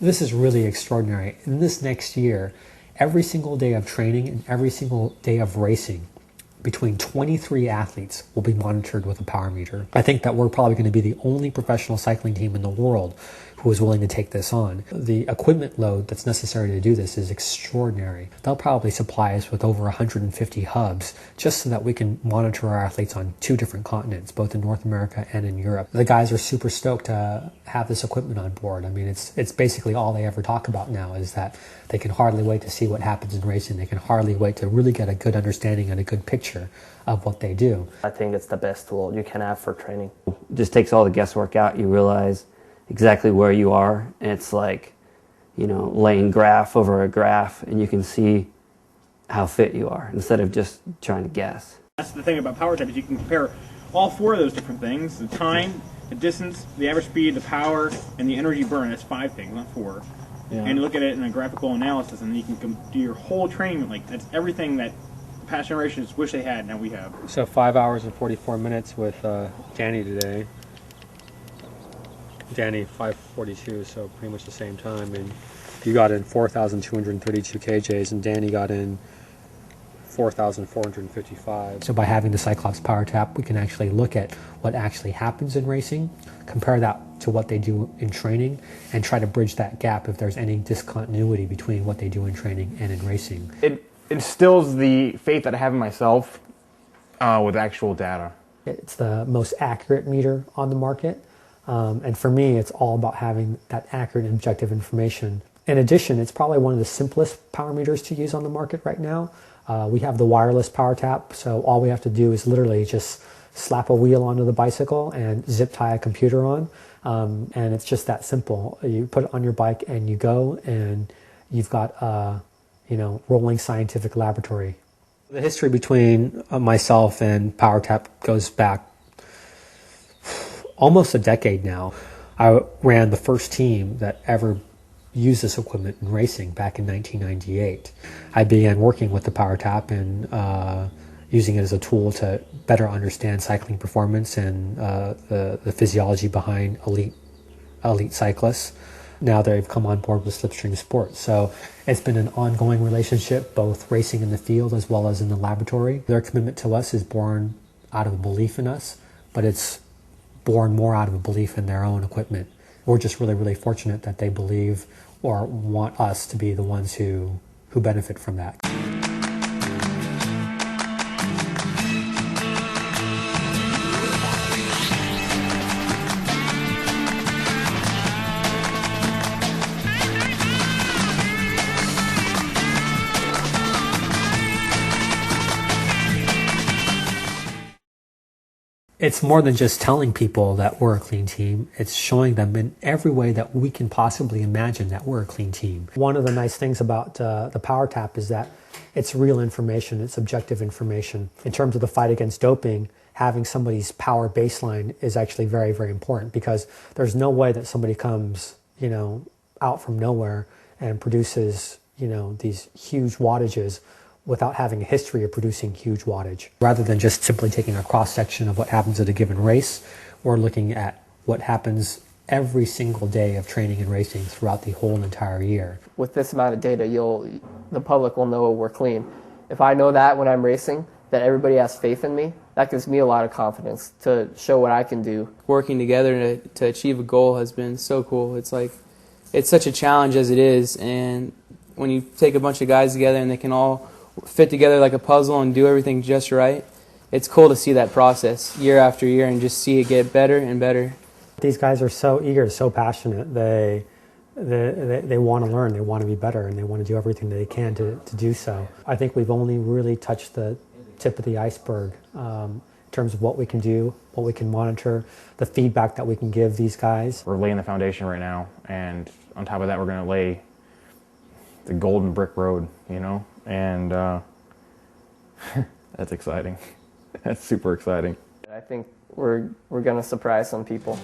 This is really extraordinary. In this next year, every single day of training and every single day of racing, between 23 athletes will be monitored with a power meter. I think that we're probably going to be the only professional cycling team in the world who is willing to take this on. The equipment load that's necessary to do this is extraordinary. They'll probably supply us with over 150 hubs just so that we can monitor our athletes on 2 different continents, both in North America and in Europe. The guys are super stoked to have this equipment on board. I mean, it's basically all they ever talk about now is that they can hardly wait to see what happens in racing. They can hardly wait to really get a good understanding and a good picture of what they do. I think it's the best tool you can have for training. It just takes all the guesswork out. You realize exactly where you are, and it's like, you know, laying graph over a graph, and you can see how fit you are instead of just trying to guess. That's the thing about PowerTap is you can compare all 4 of those different things: the time, the distance, the average speed, the power, and the energy burn. That's 5 things, not 4. Yeah. And you look at it in a graphical analysis, and you can do your whole training. Like, that's everything that past generations wish they had. Now we have. So 5 hours and 44 minutes with Danny today. Danny 5:42, so pretty much the same time, and you got in 4,232 kJs, and Danny got in 4,455. So by having the CycleOps PowerTap, we can actually look at what actually happens in racing, compare that to what they do in training, and try to bridge that gap if there's any discontinuity between what they do in training and in racing. It instills the faith that I have in myself with actual data. It's the most accurate meter on the market. And for me, it's all about having that accurate and objective information. In addition, it's probably one of the simplest power meters to use on the market right now. We have the wireless PowerTap, so all we have to do is literally just slap a wheel onto the bicycle and zip tie a computer on. And it's just that simple. You put it on your bike and you go, and you've got a, rolling scientific laboratory. The history between myself and PowerTap goes back almost a decade now. I ran the first team that ever used this equipment in racing back in 1998. I began working with the PowerTap and using it as a tool to better understand cycling performance and the physiology behind elite cyclists. Now they've come on board with Slipstream Sports. So it's been an ongoing relationship, both racing in the field as well as in the laboratory. Their commitment to us is born out of a belief in us, but it's born more out of a belief in their own equipment. We're just really, really fortunate that they believe or want us to be the ones who benefit from that. It's more than just telling people that we're a clean team. It's showing them in every way that we can possibly imagine that we're a clean team. One of the nice things about the PowerTap is that it's real information, it's objective information. In terms of the fight against doping, having somebody's power baseline is actually very, very important, because there's no way that somebody comes, out from nowhere and produces, these huge wattages without having a history of producing huge wattage. Rather than just simply taking a cross-section of what happens at a given race, we're looking at what happens every single day of training and racing throughout the whole entire year. With this amount of data, the public will know we're clean. If I know that when I'm racing, that everybody has faith in me, that gives me a lot of confidence to show what I can do. Working together to achieve a goal has been so cool. It's such a challenge as it is, and when you take a bunch of guys together and they can all fit together like a puzzle and do everything just right, it's cool to see that process year after year and just see it get better and better. These guys are so eager, so passionate. They want to learn, they want to be better, and they want to do everything they can to do so. I think we've only really touched the tip of the iceberg in terms of what we can do, what we can monitor, the feedback that we can give these guys. We're laying the foundation right now, and on top of that we're going to lay the golden brick road, and that's exciting. That's super exciting. I think we're going to surprise some people.